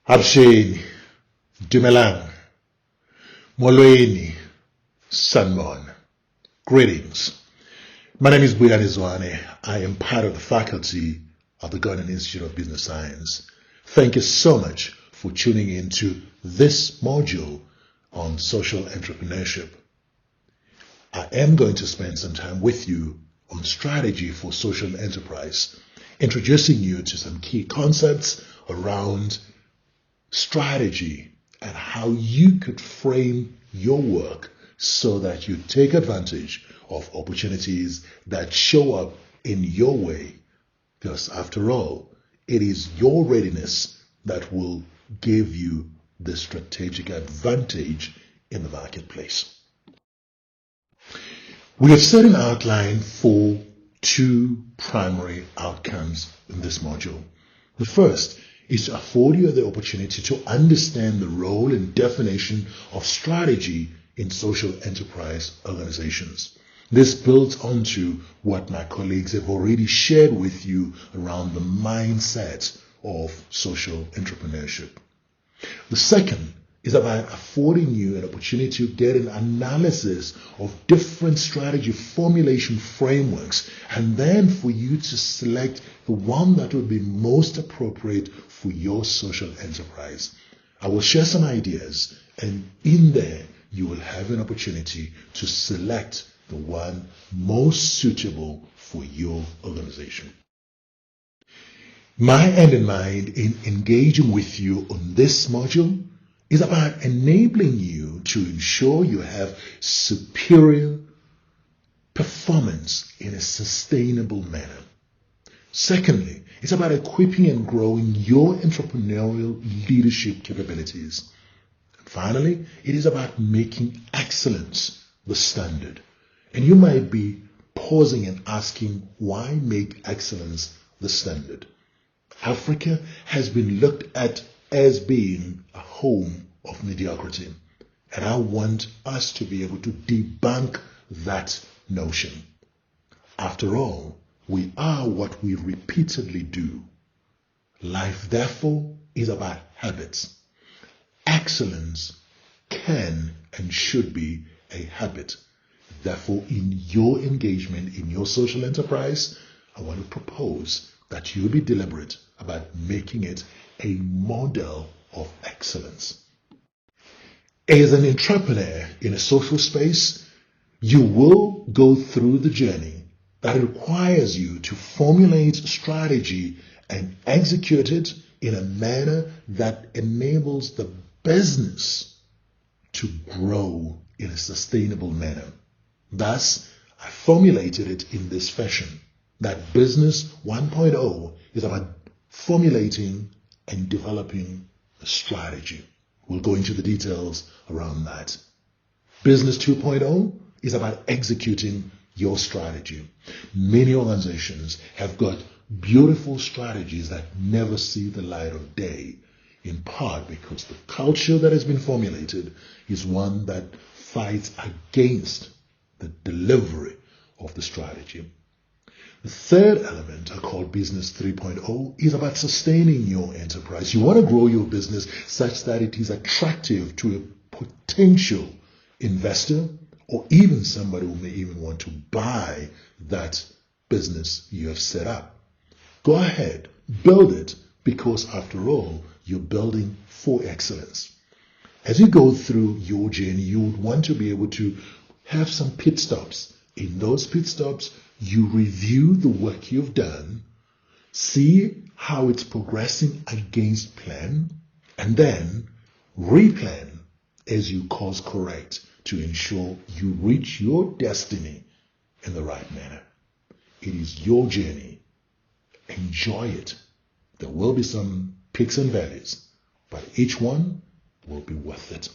Absheni, Dumelang, Molweni, Sanbon. Greetings. My name is Buyani Zwane. I am part of the faculty of the Ghanaian Institute of Business Science. Thank you so much for tuning in to this module on social entrepreneurship. I am going to spend some time with you on strategy for social enterprise, introducing you to some key concepts around strategy and how you could frame your work so that you take advantage of opportunities that show up in your way. Because after all, it is your readiness that will give you the strategic advantage in the marketplace. We have set an outline for two primary outcomes in this module. The first is to afford you the opportunity to understand the role and definition of strategy in social enterprise organizations. This builds onto what my colleagues have already shared with you around the mindset of social entrepreneurship. The second is about affording you an opportunity to get an analysis of different strategy formulation frameworks, and then for you to select the one that would be most appropriate for your social enterprise. I will share some ideas, and in there you will have an opportunity to select the one most suitable for your organization. My end in mind in engaging with you on this module is about enabling you to ensure you have superior performance in a sustainable manner. Secondly, it's about equipping and growing your entrepreneurial leadership capabilities. And finally, it is about making excellence the standard. And you might be pausing and asking, why make excellence the standard? Africa has been looked at as being a home of mediocrity. And I want us to be able to debunk that notion. After all, we are what we repeatedly do. Life, therefore, is about habits. Excellence can and should be a habit. Therefore, in your engagement in your social enterprise, I want to propose that you be deliberate about making it a model of excellence. As an entrepreneur in a social space, you will go through the journey that requires you to formulate strategy and execute it in a manner that enables the business to grow in a sustainable manner. Thus, I formulated it in this fashion, that Business 1.0 is about formulating and developing a strategy. We'll go into the details around that. Business 2.0 is about executing your strategy. Many organizations have got beautiful strategies that never see the light of day, in part because the culture that has been formulated is one that fights against the delivery of the strategy. The third element, I call Business 3.0, is about sustaining your enterprise. You want to grow your business such that it is attractive to a potential investor or even somebody who may even want to buy that business you have set up. Go ahead, build it, because after all, you're building for excellence. As you go through your journey, you would want to be able to have some pit stops. In those pit stops, you review the work you've done, see how it's progressing against plan, and then replan as you course correct to ensure you reach your destiny in the right manner. It is your journey. Enjoy it. There will be some peaks and valleys, but each one will be worth it.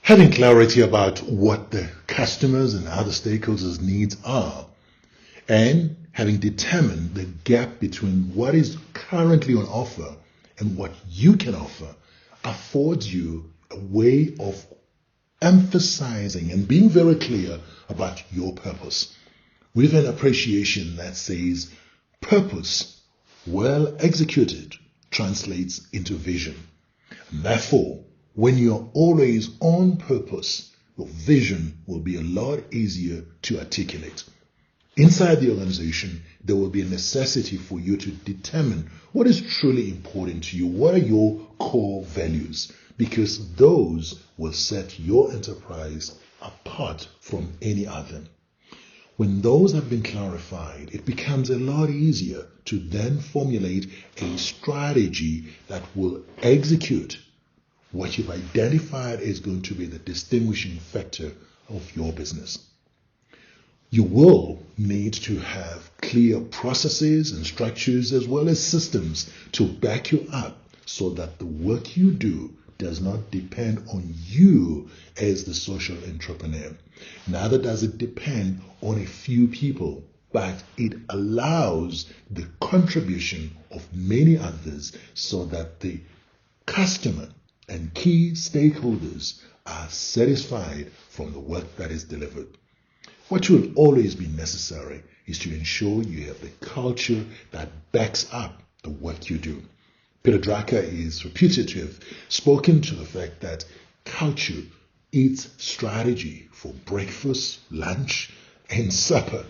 Having clarity about what the customers and other stakeholders' needs are, and having determined the gap between what is currently on offer and what you can offer, affords you a way of emphasizing and being very clear about your purpose, with an appreciation that says purpose, well executed, translates into vision. And therefore, when you're always on purpose, your vision will be a lot easier to articulate. Inside the organization, there will be a necessity for you to determine what is truly important to you. What are your core values? Because those will set your enterprise apart from any other. When those have been clarified, it becomes a lot easier to then formulate a strategy that will execute what you've identified is going to be the distinguishing factor of your business. You will need to have clear processes and structures as well as systems to back you up so that the work you do does not depend on you as the social entrepreneur. Neither does it depend on a few people, but it allows the contribution of many others so that the customer and key stakeholders are satisfied from the work that is delivered. What will always be necessary is to ensure you have the culture that backs up the work you do. Peter Drucker is reputed to have spoken to the fact that culture eats strategy for breakfast, lunch, and supper,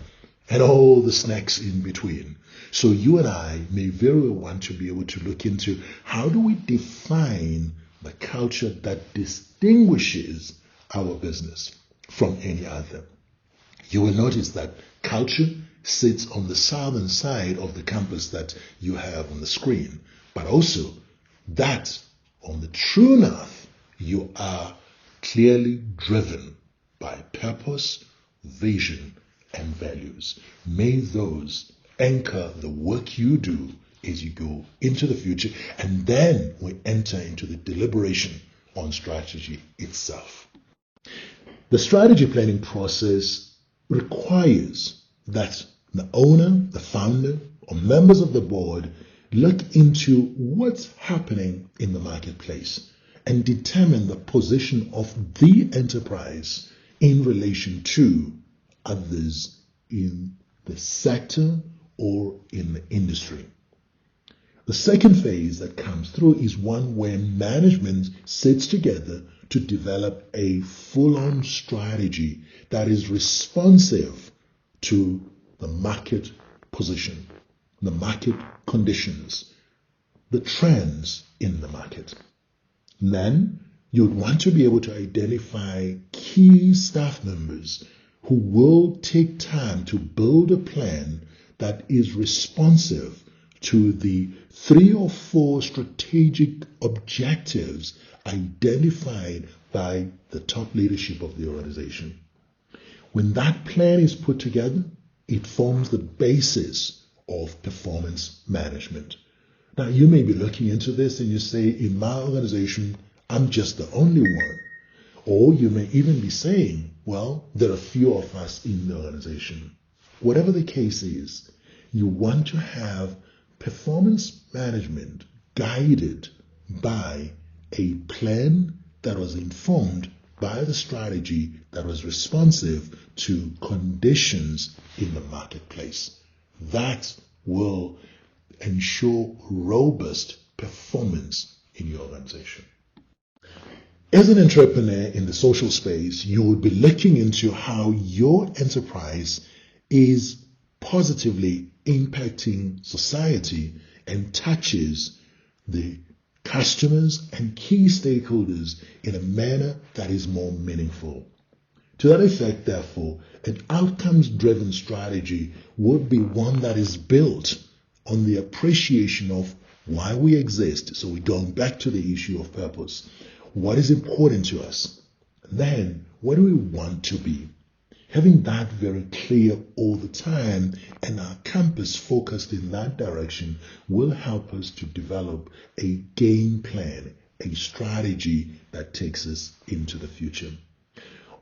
and all the snacks in between. So you and I may very well want to be able to look into how do we define the culture that distinguishes our business from any other. You will notice that culture sits on the southern side of the campus that you have on the screen, but also that on the true north, you are clearly driven by purpose, vision, and values. May those anchor the work you do as you go into the future, and then we enter into the deliberation on strategy itself. The strategy planning process requires that the owner, the founder, or members of the board look into what's happening in the marketplace and determine the position of the enterprise in relation to others in the sector or in the industry. The second phase that comes through is one where management sits together to develop a full-on strategy that is responsive to the market position, the market conditions, the trends in the market. Then you'd want to be able to identify key staff members who will take time to build a plan that is responsive to the 3 or 4 strategic objectives identified by the top leadership of the organization. When that plan is put together, it forms the basis of performance management. Now, you may be looking into this and you say, in my organization, I'm just the only one. Or you may even be saying, well, there are few of us in the organization. Whatever the case is, you want to have performance management guided by a plan that was informed by the strategy that was responsive to conditions in the marketplace. That will ensure robust performance in your organization. As an entrepreneur in the social space, you will be looking into how your enterprise is positively impacting society and touches the customers and key stakeholders in a manner that is more meaningful. To that effect, therefore, an outcomes-driven strategy would be one that is built on the appreciation of why we exist. So we're going back to the issue of purpose. What is important to us? Then, what do we want to be? Having that very clear all the time and our compass focused in that direction will help us to develop a game plan, a strategy that takes us into the future.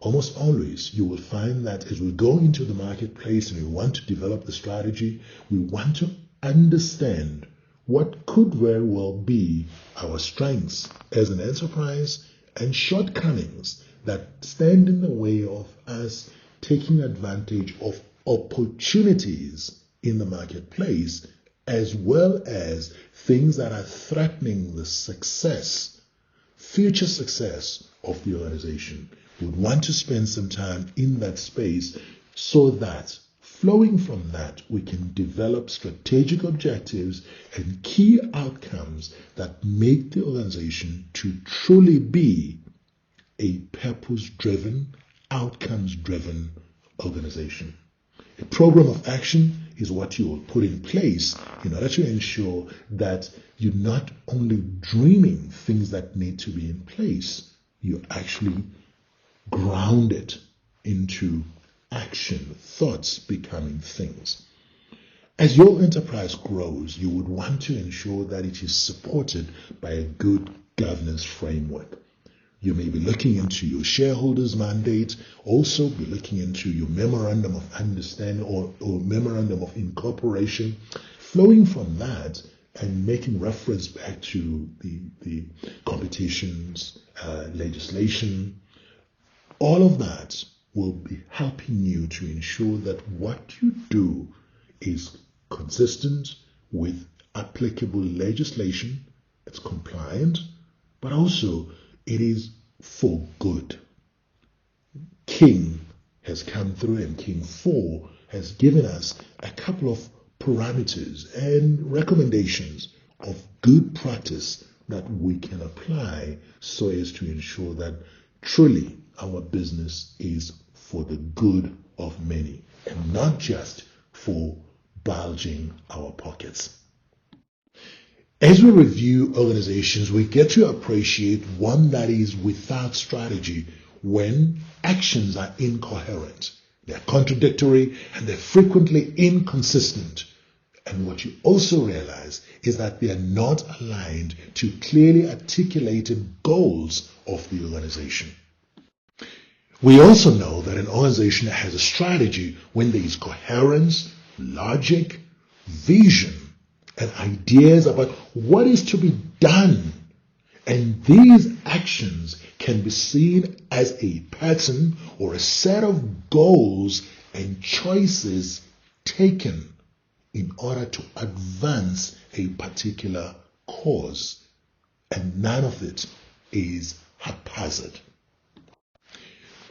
Almost always, you will find that as we go into the marketplace and we want to develop the strategy, we want to understand what could very well be our strengths as an enterprise and shortcomings that stand in the way of us taking advantage of opportunities in the marketplace, as well as things that are threatening the future success of the organization. We would want to spend some time in that space so that flowing from that, we can develop strategic objectives and key outcomes that make the organization to truly be a purpose-driven, outcomes-driven organization. A program of action is what you will put in place in order to ensure that you're not only dreaming things that need to be in place, you actually ground it into action, thoughts becoming things. As your enterprise grows, you would want to ensure that it is supported by a good governance framework. You may be looking into your shareholders' mandate, also be looking into your memorandum of understanding or memorandum of incorporation, flowing from that and making reference back to the competitions, legislation. All of that will be helping you to ensure that what you do is consistent with applicable legislation, it's compliant, but also it is for good. King has come through and King 4 has given us a couple of parameters and recommendations of good practice that we can apply so as to ensure that truly our business is for the good of many and not just for bulging our pockets. As we review organizations, we get to appreciate one that is without strategy when actions are incoherent, they're contradictory, and they're frequently inconsistent. And what you also realize is that they are not aligned to clearly articulated goals of the organization. We also know that an organization that has a strategy when there is coherence, logic, vision, and ideas about what is to be done. And these actions can be seen as a pattern or a set of goals and choices taken in order to advance a particular cause. And none of it is haphazard.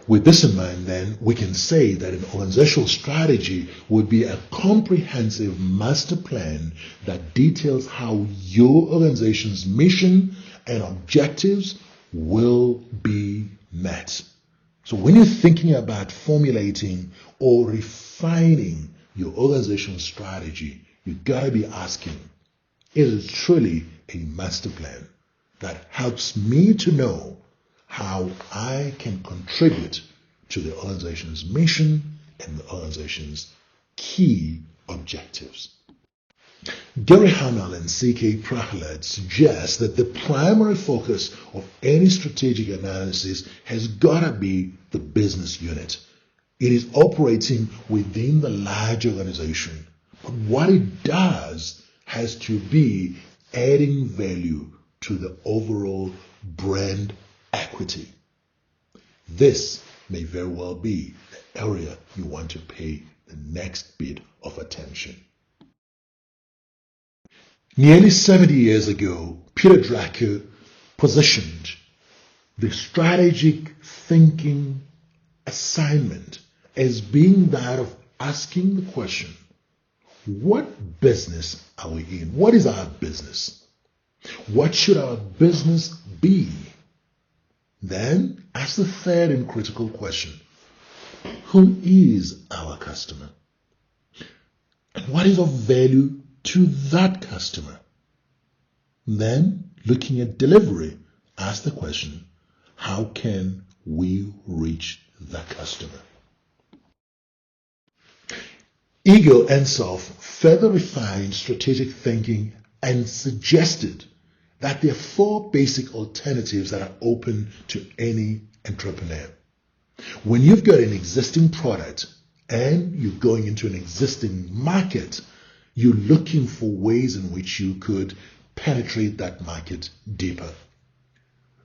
With this in mind, then, we can say that an organizational strategy would be a comprehensive master plan that details how your organization's mission and objectives will be met. So when you're thinking about formulating or refining your organizational strategy, you've got to be asking, is it truly a master plan that helps me to know how I can contribute to the organization's mission and the organization's key objectives? Gary Hamel and C.K. Prahalad suggest that the primary focus of any strategic analysis has got to be the business unit. It is operating within the large organization, but what it does has to be adding value to the overall brand equity. This may very well be the area you want to pay the next bit of attention. Nearly 70 years ago, Peter Drucker positioned the strategic thinking assignment as being that of asking the question, what business are we in? What is our business? What should our business be? Then ask the third and critical question, who is our customer? And what is of value to that customer? Then, looking at delivery, ask the question, how can we reach the customer? Igor Ensoff further refined strategic thinking and suggested that there are four basic alternatives that are open to any entrepreneur. When you've got an existing product and you're going into an existing market, you're looking for ways in which you could penetrate that market deeper.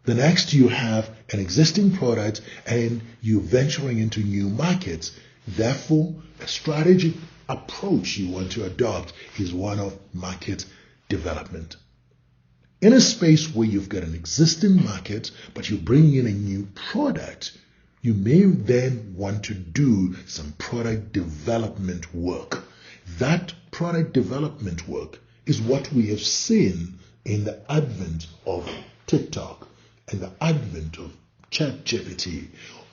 The next, you have an existing product and you're venturing into new markets. Therefore, a strategic approach you want to adopt is one of market development. In a space where you've got an existing market, but you're bringing in a new product, you may then want to do some product development work. That product development work is what we have seen in the advent of TikTok and the advent of ChatGPT.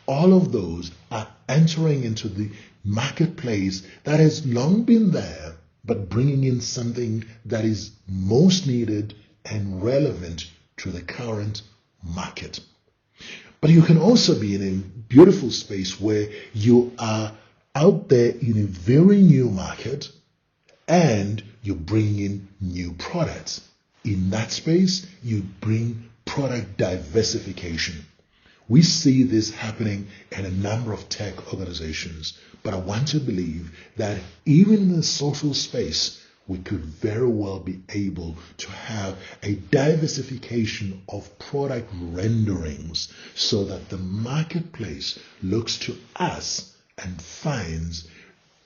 All of those are entering into the marketplace that has long been there, but bringing in something that is most needed and relevant to the current market. But you can also be in a beautiful space where you are out there in a very new market and you bring in new products. In that space, you bring product diversification. We see this happening in a number of tech organizations, but I want to believe that even in the social space, we could very well be able to have a diversification of product renderings so that the marketplace looks to us and finds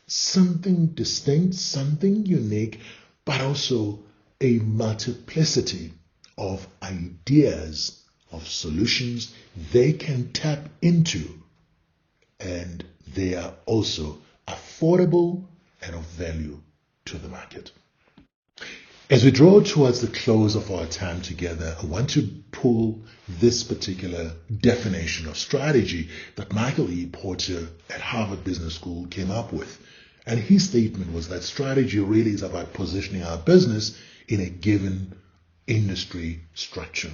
something distinct, something unique, but also a multiplicity of ideas, of solutions they can tap into, and they are also affordable and of value to the market. As we draw towards the close of our time together, I want to pull this particular definition of strategy that Michael E. Porter at Harvard Business School came up with. And his statement was that strategy really is about positioning our business in a given industry structure.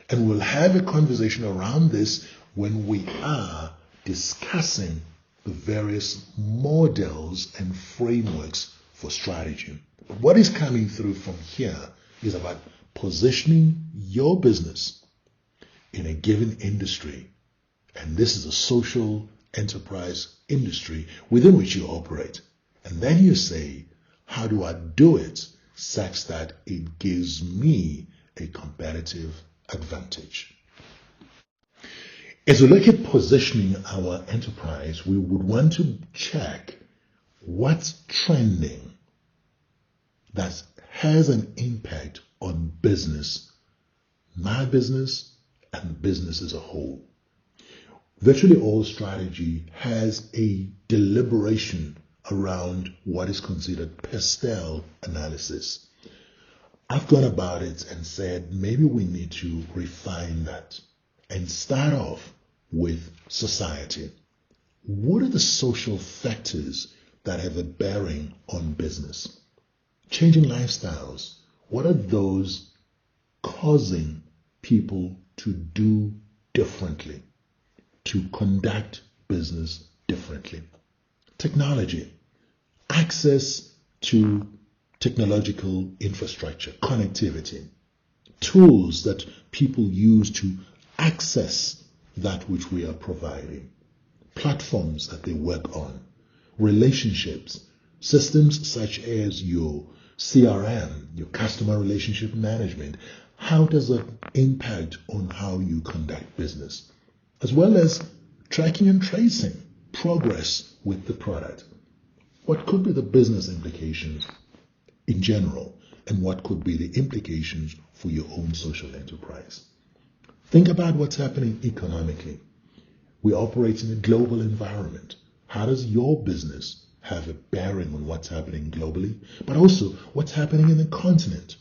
And we'll have a conversation around this when we are discussing the various models and frameworks for strategy. But what is coming through from here is about positioning your business in a given industry. And this is a social enterprise industry within which you operate. And then you say, how do I do it such that it gives me a competitive advantage? As we look at positioning our enterprise, we would want to check what's trending that has an impact on business, my business, and business as a whole. Virtually all strategy has a deliberation around what is considered pastel analysis. I've gone about it and said maybe we need to refine that and start off with society. What are the social factors that have a bearing on business? Changing lifestyles. What are those causing people to do differently, to conduct business differently? Technology. Access to technological infrastructure, connectivity, tools that people use to access that which we are providing, platforms that they work on, relationships, systems such as your CRM, your customer relationship management. How does that impact on how you conduct business? As well as tracking and tracing progress with the product. What could be the business implications in general, and what could be the implications for your own social enterprise? Think about what's happening economically. We operate in a global environment. How does your business have a bearing on what's happening globally, but also what's happening in the continent?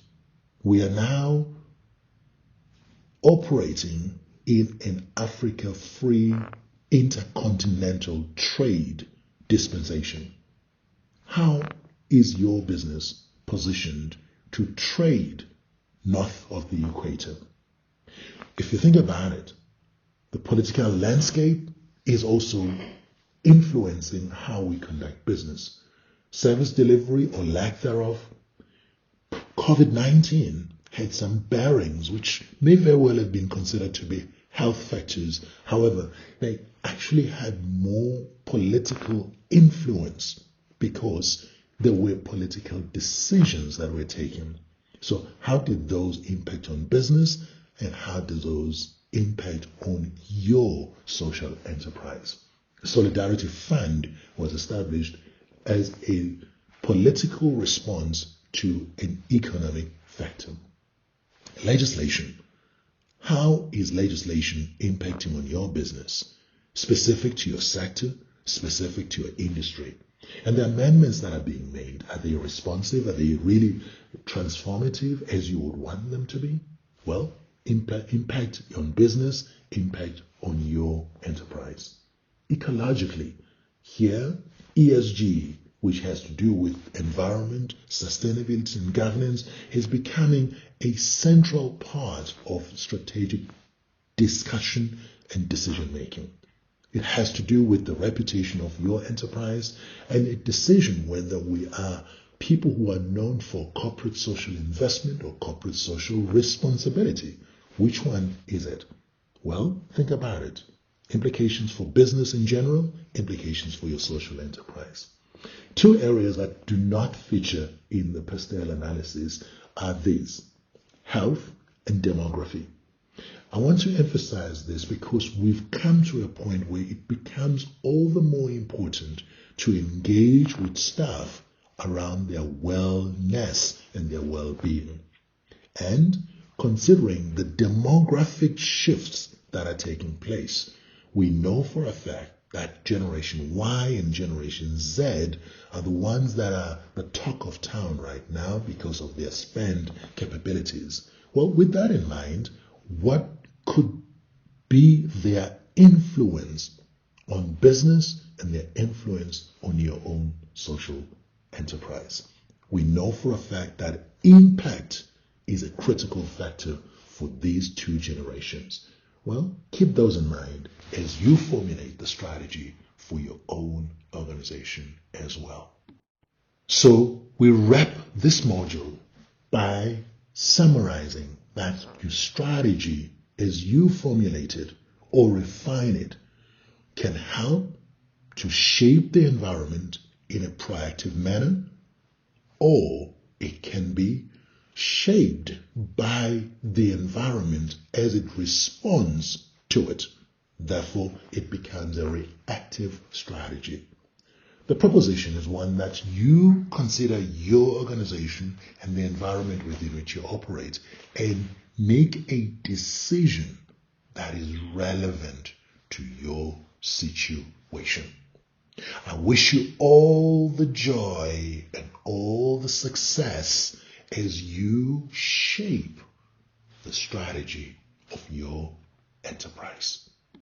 We are now operating in an Africa-free intercontinental trade dispensation. How is your business positioned to trade north of the equator? If you think about it, the political landscape is also influencing how we conduct business. Service delivery or lack thereof. COVID-19 had some bearings which may very well have been considered to be health factors. However, they actually had more political influence because there were political decisions that were taken. So how did those impact on business, and how did those impact on your social enterprise? The Solidarity Fund was established as a political response to an economic factor. Legislation. How is legislation impacting on your business? Specific to your sector, specific to your industry. And the amendments that are being made, are they responsive? Are they really transformative as you would want them to be? Well, impact on business, impact on your enterprise. Ecologically, here, ESG, which has to do with environment, sustainability, and governance, is becoming a central part of strategic discussion and decision making. It has to do with the reputation of your enterprise and a decision whether we are people who are known for corporate social investment or corporate social responsibility. Which one is it? Well, think about it. Implications for business in general, implications for your social enterprise. Two areas that do not feature in the Pastel analysis are these: health and demography. I want to emphasize this because we've come to a point where it becomes all the more important to engage with staff around their wellness and their well-being. And considering the demographic shifts that are taking place, we know for a fact that Generation Y and Generation Z are the ones that are the talk of town right now because of their spend capabilities. Well, with that in mind, what could be their influence on business and their influence on your own social enterprise? We know for a fact that impact is a critical factor for these two generations. Well, keep those in mind as you formulate the strategy for your own organization as well. So we wrap this module by summarizing that your strategy as you formulate it or refine it can help to shape the environment in a proactive manner, or it can be shaped by the environment as it responds to it. Therefore, it becomes a reactive strategy. The proposition is one that you consider your organization and the environment within which you operate and make a decision that is relevant to your situation. I wish you all the joy and all the success as you shape the strategy of your enterprise.